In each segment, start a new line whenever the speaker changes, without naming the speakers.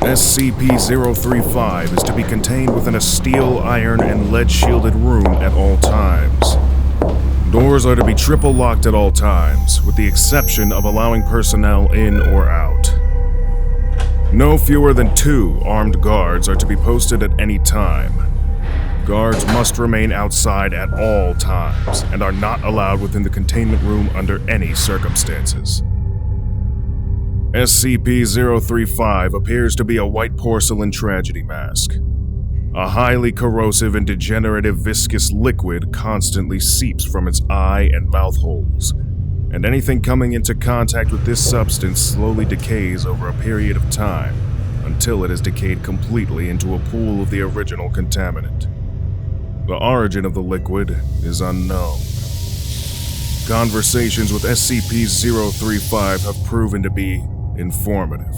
SCP-035 is to be contained within a steel, iron, and lead-shielded room at all times. Doors are to be triple locked at all times, with the exception of allowing personnel in or out. No fewer than 2 armed guards are to be posted at any time. Guards must remain outside at all times and are not allowed within the containment room under any circumstances. SCP-035 appears to be a white porcelain tragedy mask. A highly corrosive and degenerative viscous liquid constantly seeps from its eye and mouth holes, and anything coming into contact with this substance slowly decays over a period of time until it has decayed completely into a pool of the original contaminant. The origin of the liquid is unknown. Conversations with SCP-035 have proven to be informative.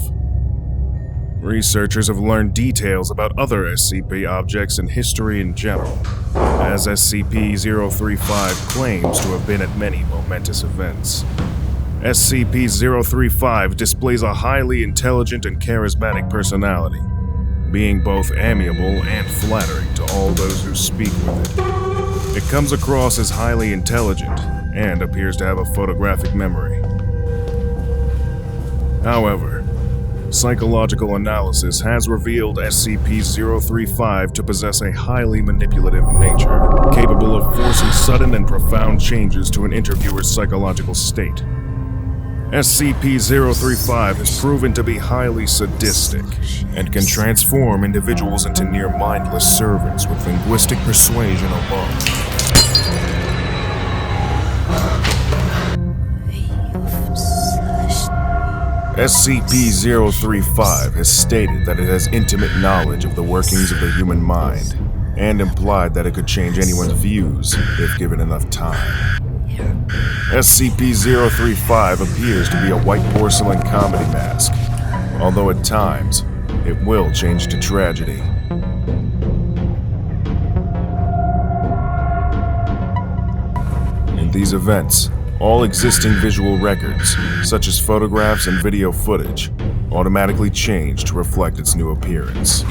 Researchers have learned details about other SCP objects and history in general, as SCP-035 claims to have been at many momentous events. SCP-035 displays a highly intelligent and charismatic personality, being both amiable and flattering to all those who speak with it. It comes across as highly intelligent and appears to have a photographic memory. However, psychological analysis has revealed SCP-035 to possess a highly manipulative nature, capable of forcing sudden and profound changes to an interviewer's psychological state. SCP-035 has proven to be highly sadistic and can transform individuals into near-mindless servants with linguistic persuasion alone. SCP-035 has stated that it has intimate knowledge of the workings of the human mind, and implied that it could change anyone's views if given enough time. SCP-035 appears to be a white porcelain comedy mask, although at times, it will change to tragedy. In these events, all existing visual records, such as photographs and video footage, automatically change to reflect its new appearance.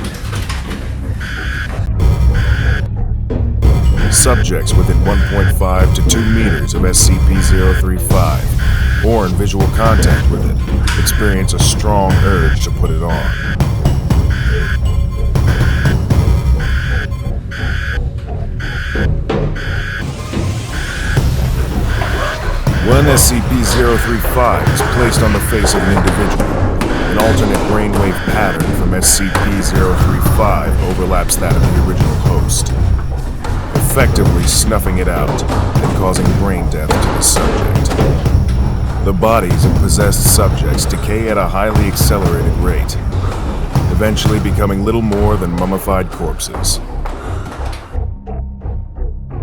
Subjects within 1.5 to 2 meters of SCP-035, or in visual contact with it, experience a strong urge to put it on. When SCP-035 is placed on the face of an individual, an alternate brainwave pattern from SCP-035 overlaps that of the original host, effectively snuffing it out and causing brain death to the subject. The bodies of possessed subjects decay at a highly accelerated rate, eventually becoming little more than mummified corpses.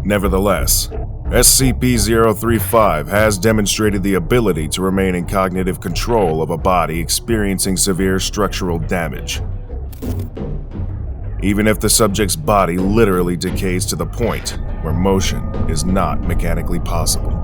Nevertheless, SCP-035 has demonstrated the ability to remain in cognitive control of a body experiencing severe structural damage, even if the subject's body literally decays to the point where motion is not mechanically possible.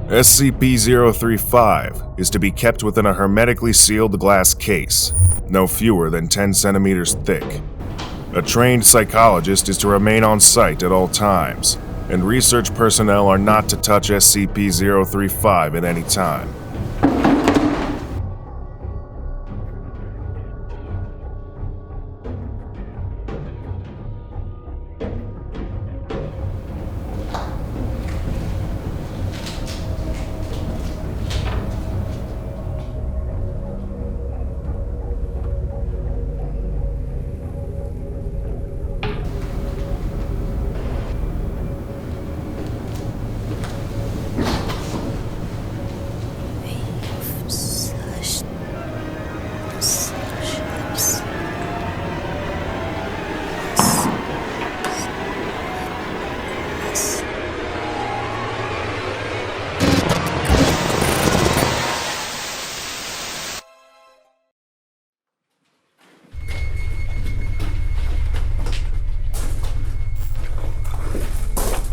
SCP-035 is to be kept within a hermetically sealed glass case, no fewer than 10 centimeters thick. A trained psychologist is to remain on site at all times, and research personnel are not to touch SCP-035 at any time.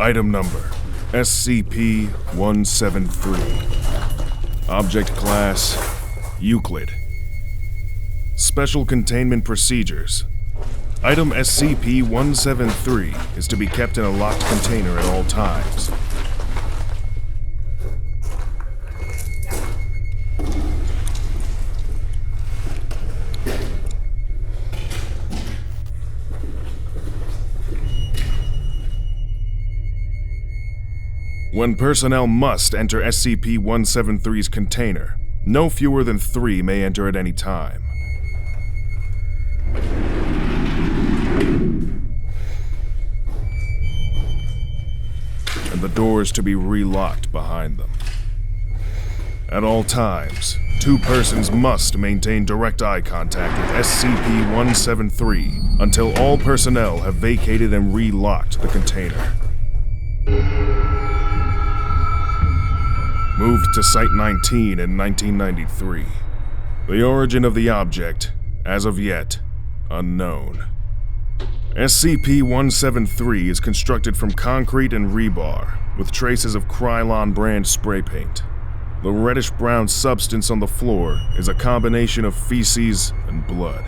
Item number SCP-173. Object Class Euclid. Special Containment Procedures. Item SCP-173 is to be kept in a locked container at all times. When personnel must enter SCP-173's container, no fewer than 3 may enter at any time. And the doors to be relocked behind them. At all times, 2 persons must maintain direct eye contact with SCP-173 until all personnel have vacated and relocked the container. Moved to Site 19 in 1993. The origin of the object, as of yet, unknown. SCP-173 is constructed from concrete and rebar, with traces of Krylon brand spray paint. The reddish-brown substance on the floor is a combination of feces and blood.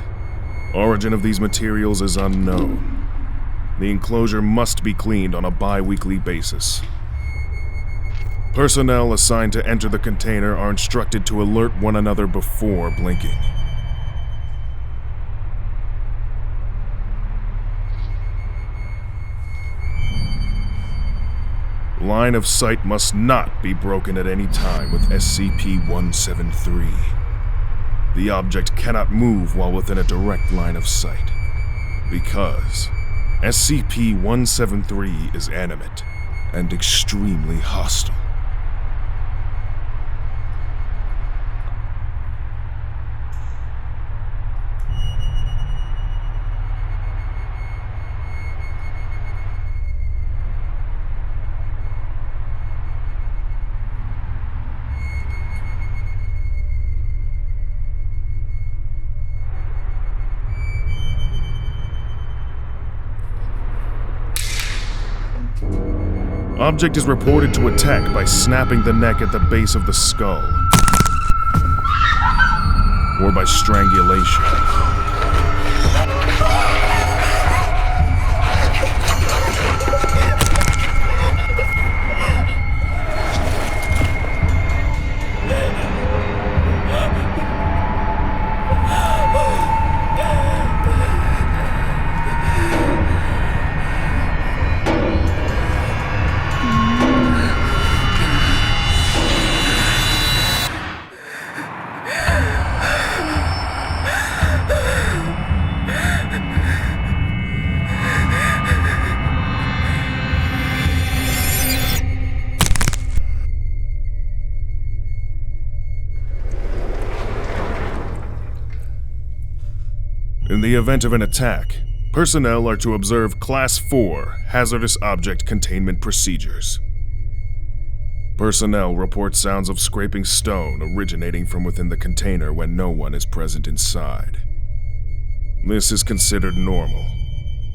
Origin of these materials is unknown. The enclosure must be cleaned on a bi-weekly basis. Personnel assigned to enter the container are instructed to alert one another before blinking. Line of sight must not be broken at any time with SCP-173. The object cannot move while within a direct line of sight, because SCP-173 is animate and extremely hostile. Object is reported to attack by snapping the neck at the base of the skull, or by strangulation. In the event of an attack, personnel are to observe Class 4 Hazardous Object Containment Procedures. Personnel report sounds of scraping stone originating from within the container when no one is present inside. This is considered normal,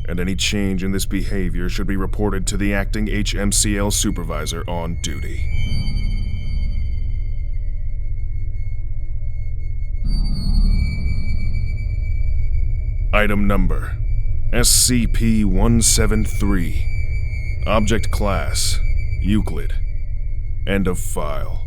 and any change in this behavior should be reported to the acting HMCL supervisor on duty. Item number SCP-173. Object Class Euclid. End of file.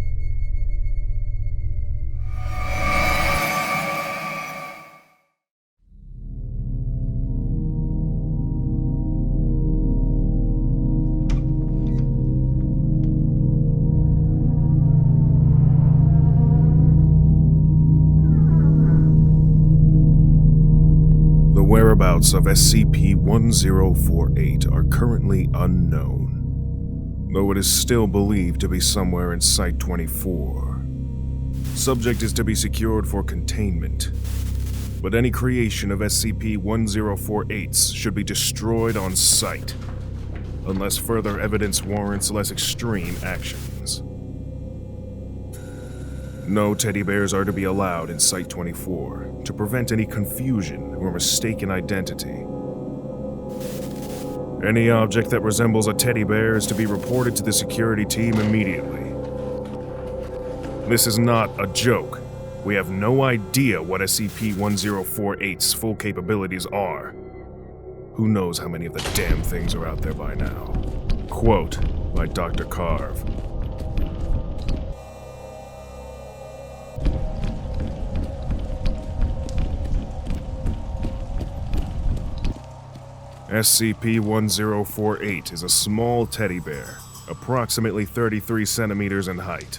The whereabouts of SCP-1048 are currently unknown, though it is still believed to be somewhere in Site-24. Subject is to be secured for containment, but any creation of SCP-1048s should be destroyed on sight, unless further evidence warrants less extreme actions. No teddy bears are to be allowed in Site-24 to prevent any confusion or mistaken identity. Any object that resembles a teddy bear is to be reported to the security team immediately. This is not a joke. We have no idea what SCP-1048's full capabilities are. Who knows how many of the damn things are out there by now? Quote by Dr. Carve. SCP-1048 is a small teddy bear, approximately 33 centimeters in height.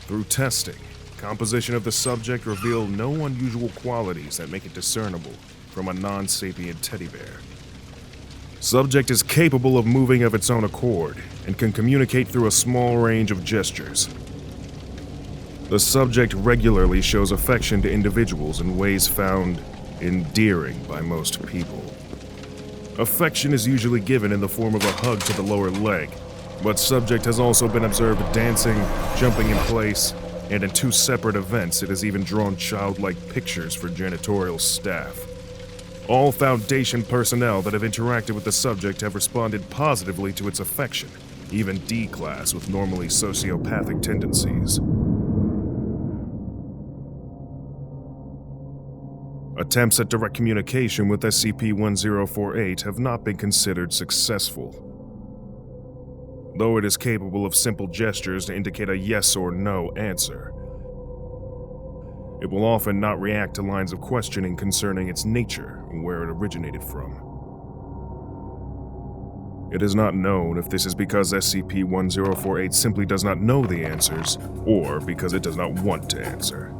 Through testing, composition of the subject revealed no unusual qualities that make it discernible from a non-sapient teddy bear. Subject is capable of moving of its own accord and can communicate through a small range of gestures. The subject regularly shows affection to individuals in ways found endearing by most people. Affection is usually given in the form of a hug to the lower leg, but subject has also been observed dancing, jumping in place, and in 2 separate events it has even drawn childlike pictures for janitorial staff. All Foundation personnel that have interacted with the subject have responded positively to its affection, even D-Class with normally sociopathic tendencies. Attempts at direct communication with SCP-1048 have not been considered successful. Though it is capable of simple gestures to indicate a yes or no answer, it will often not react to lines of questioning concerning its nature and where it originated from. It is not known if this is because SCP-1048 simply does not know the answers, or because it does not want to answer.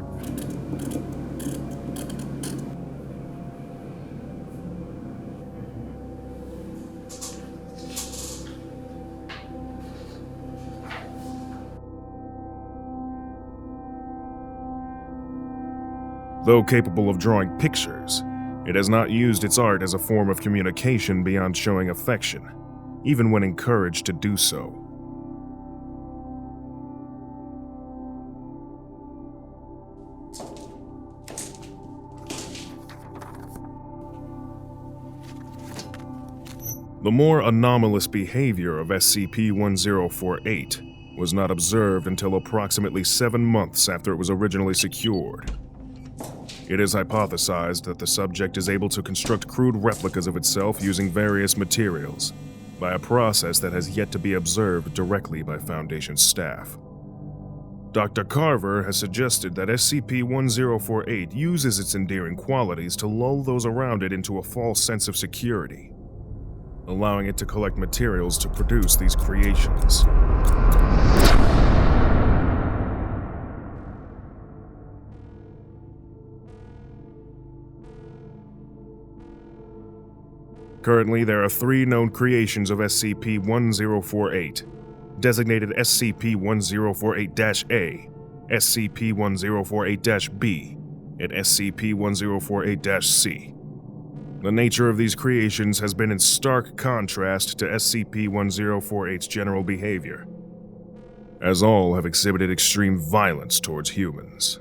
Though capable of drawing pictures, it has not used its art as a form of communication beyond showing affection, even when encouraged to do so. The more anomalous behavior of SCP-1048 was not observed until approximately 7 months after it was originally secured. It is hypothesized that the subject is able to construct crude replicas of itself using various materials, by a process that has yet to be observed directly by Foundation staff. Dr. Carver has suggested that SCP-1048 uses its endearing qualities to lull those around it into a false sense of security, allowing it to collect materials to produce these creations. Currently, there are 3 known creations of SCP-1048, designated SCP-1048-A, SCP-1048-B, and SCP-1048-C. The nature of these creations has been in stark contrast to SCP-1048's general behavior, as all have exhibited extreme violence towards humans.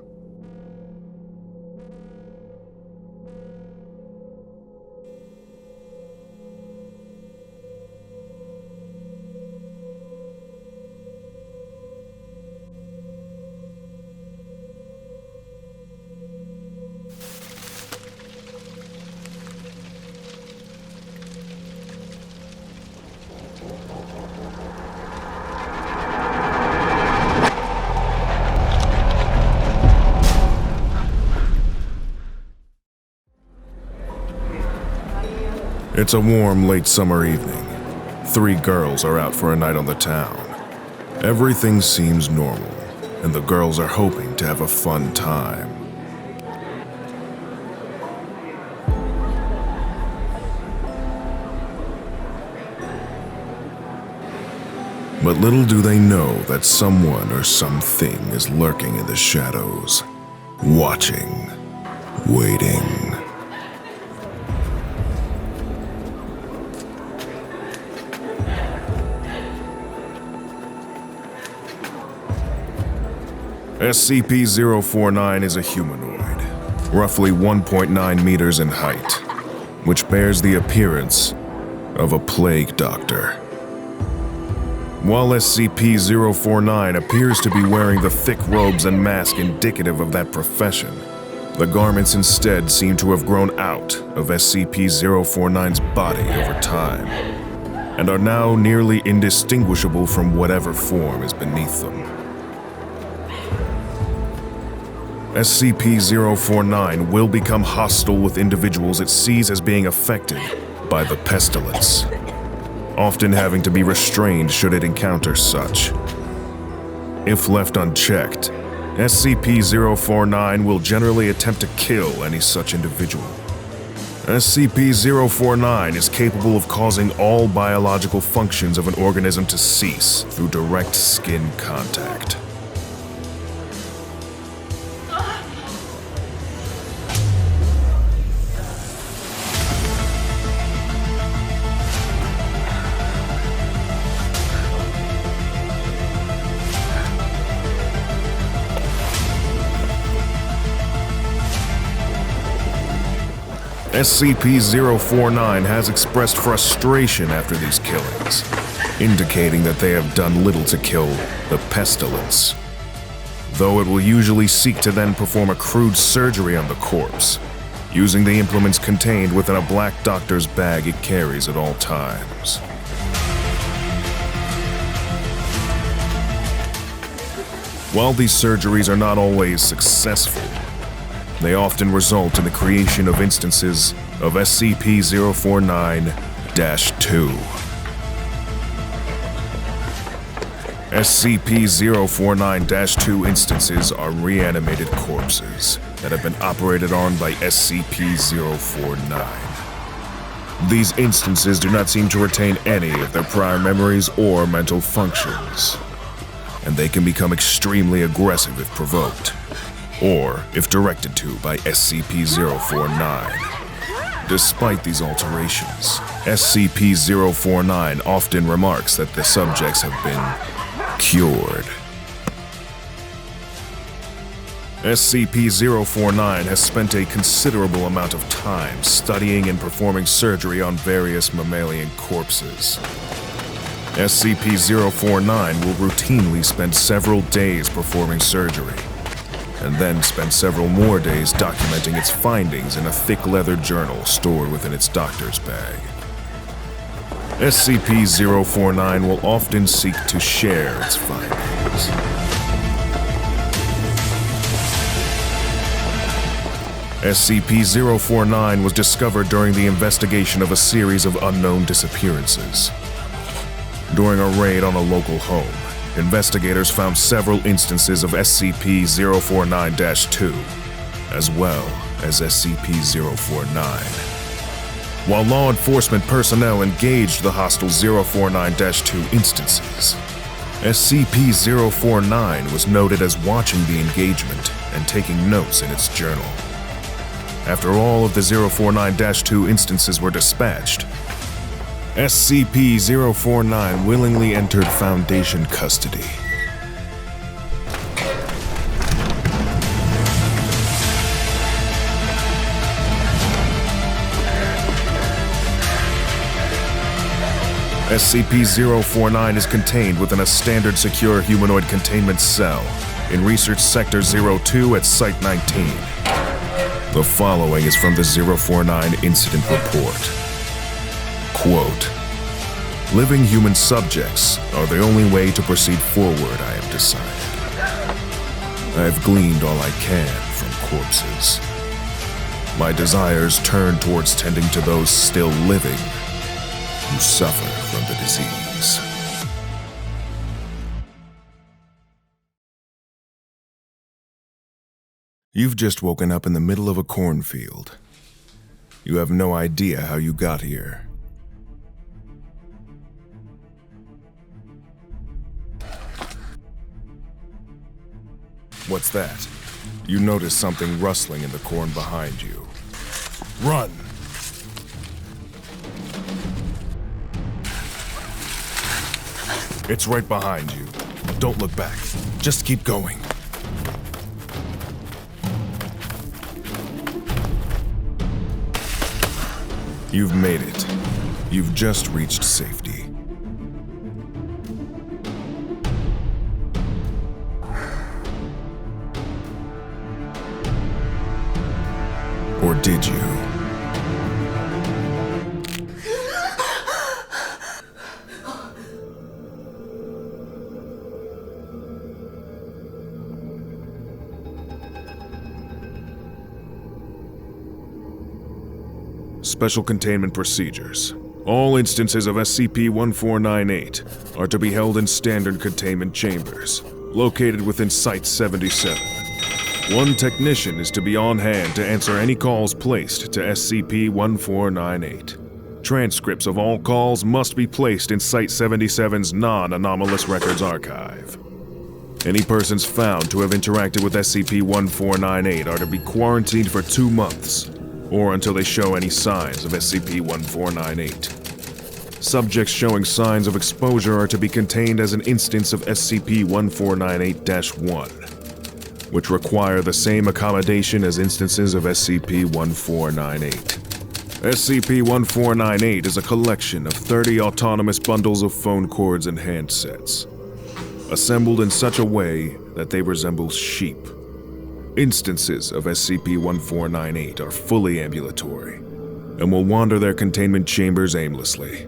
It's a warm, late summer evening. 3 girls are out for a night on the town. Everything seems normal, and the girls are hoping to have a fun time. But little do they know that someone or something is lurking in the shadows, watching, waiting. SCP-049 is a humanoid, roughly 1.9 meters in height, which bears the appearance of a plague doctor. While SCP-049 appears to be wearing the thick robes and mask indicative of that profession, the garments instead seem to have grown out of SCP-049's body over time, and are now nearly indistinguishable from whatever form is beneath them. SCP-049 will become hostile with individuals it sees as being affected by the pestilence, often having to be restrained should it encounter such. If left unchecked, SCP-049 will generally attempt to kill any such individual. SCP-049 is capable of causing all biological functions of an organism to cease through direct skin contact. SCP-049 has expressed frustration after these killings, indicating that they have done little to kill the pestilence, though it will usually seek to then perform a crude surgery on the corpse, using the implements contained within a black doctor's bag it carries at all times. While these surgeries are not always successful, they often result in the creation of instances of SCP-049-2. SCP-049-2 instances are reanimated corpses that have been operated on by SCP-049. These instances do not seem to retain any of their prior memories or mental functions, and they can become extremely aggressive if provoked, or if directed to by SCP-049. Despite these alterations, SCP-049 often remarks that the subjects have been cured. SCP-049 has spent a considerable amount of time studying and performing surgery on various mammalian corpses. SCP-049 will routinely spend several days performing surgery, and then spend several more days documenting its findings in a thick leather journal stored within its doctor's bag. SCP-049 will often seek to share its findings. SCP-049 was discovered during the investigation of a series of unknown disappearances. During a raid on a local home, investigators found several instances of SCP-049-2, as well as SCP-049. While law enforcement personnel engaged the hostile 049-2 instances, SCP-049 was noted as watching the engagement and taking notes in its journal. After all of the 049-2 instances were dispatched, SCP-049 willingly entered Foundation custody. SCP-049 is contained within a standard secure humanoid containment cell in Research Sector 02 at Site 19. The following is from the 049 Incident Report. Quote, "Living human subjects are the only way to proceed forward, I have decided. I have gleaned all I can from corpses. My desires turn towards tending to those still living who suffer from the disease." You've just woken up in the middle of a cornfield. You have no idea how you got here. What's that? You notice something rustling in the corn behind you. Run! It's right behind you. Don't look back. Just keep going. You've made it. You've just reached safety. Or did you? Special Containment Procedures. All instances of SCP-1498 are to be held in standard containment chambers, located within Site-77. One technician is to be on hand to answer any calls placed to SCP-1498. Transcripts of all calls must be placed in Site-77's non-anomalous records archive. Any persons found to have interacted with SCP-1498 are to be quarantined for 2 months, or until they show any signs of SCP-1498. Subjects showing signs of exposure are to be contained as an instance of SCP-1498-1, which require the same accommodation as instances of SCP-1498. SCP-1498 is a collection of 30 autonomous bundles of phone cords and handsets, assembled in such a way that they resemble sheep. Instances of SCP-1498 are fully ambulatory and will wander their containment chambers aimlessly.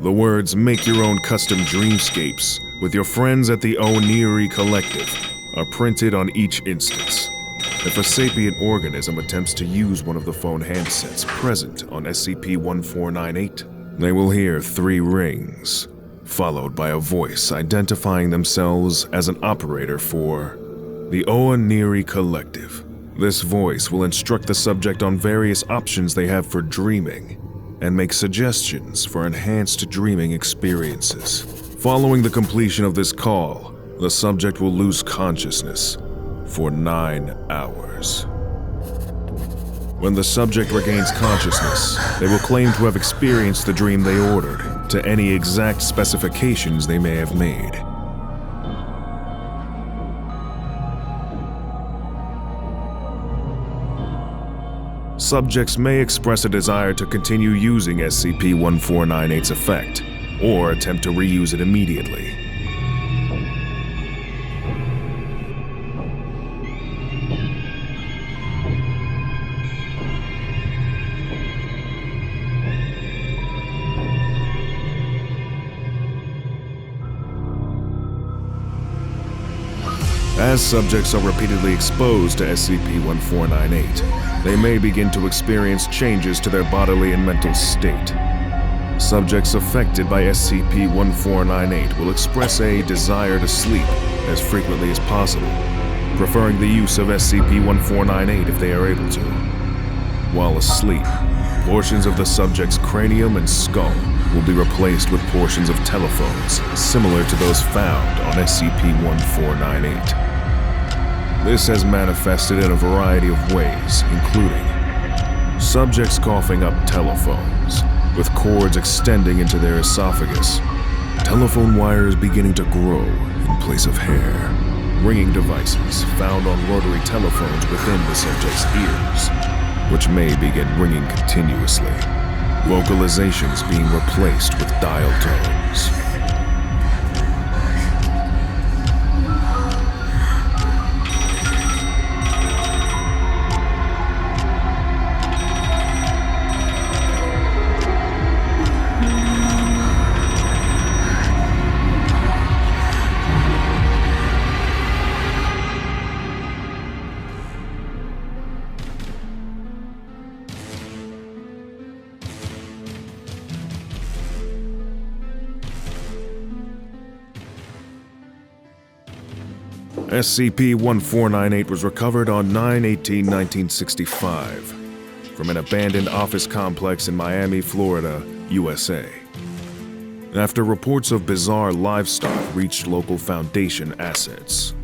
The words "Make your own custom dreamscapes with your friends at the O'Neary Collective" are printed on each instance. If a sapient organism attempts to use one of the phone handsets present on SCP-1498, they will hear 3 rings, followed by a voice identifying themselves as an operator for the O'Neary Collective. This voice will instruct the subject on various options they have for dreaming and make suggestions for enhanced dreaming experiences. Following the completion of this call, the subject will lose consciousness for 9 hours. When the subject regains consciousness, they will claim to have experienced the dream they ordered to any exact specifications they may have made. Subjects may express a desire to continue using SCP-1498's effect, or attempt to reuse it immediately. As subjects are repeatedly exposed to SCP-1498, they may begin to experience changes to their bodily and mental state. Subjects affected by SCP-1498 will express a desire to sleep as frequently as possible, preferring the use of SCP-1498 if they are able to. While asleep, portions of the subject's cranium and skull will be replaced with portions of telephones similar to those found on SCP-1498. This has manifested in a variety of ways, including subjects coughing up telephones, with cords extending into their esophagus, telephone wires beginning to grow in place of hair, ringing devices found on rotary telephones within the subject's ears, which may begin ringing continuously, vocalizations being replaced with dial tones. SCP-1498 was recovered on 9/18/1965 from an abandoned office complex in Miami, Florida, USA. After reports of bizarre livestock reached local Foundation assets.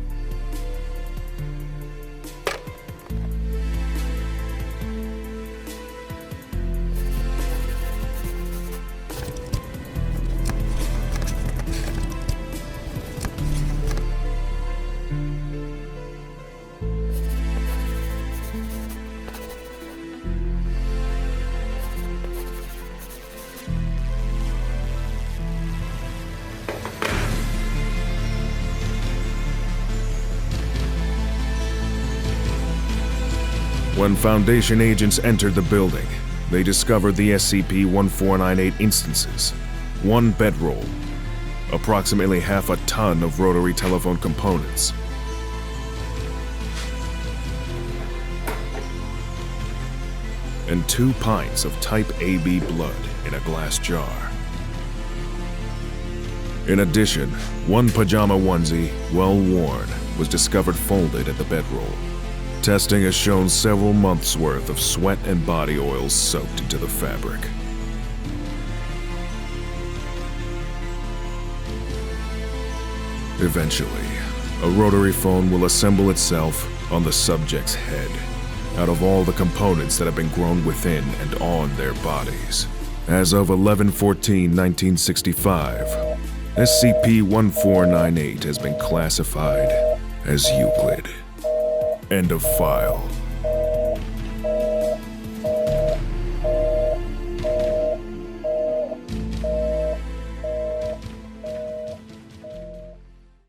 When Foundation agents entered the building, they discovered the SCP-1498 instances, one bedroll, approximately half a ton of rotary telephone components, and 2 pints of Type AB blood in a glass jar. In addition, one pajama onesie, well worn, was discovered folded at the bedroll. Testing has shown several months' worth of sweat and body oils soaked into the fabric. Eventually, a rotary phone will assemble itself on the subject's head, out of all the components that have been grown within and on their bodies. As of 11/14/1965, SCP-1498 has been classified as Euclid. End of file.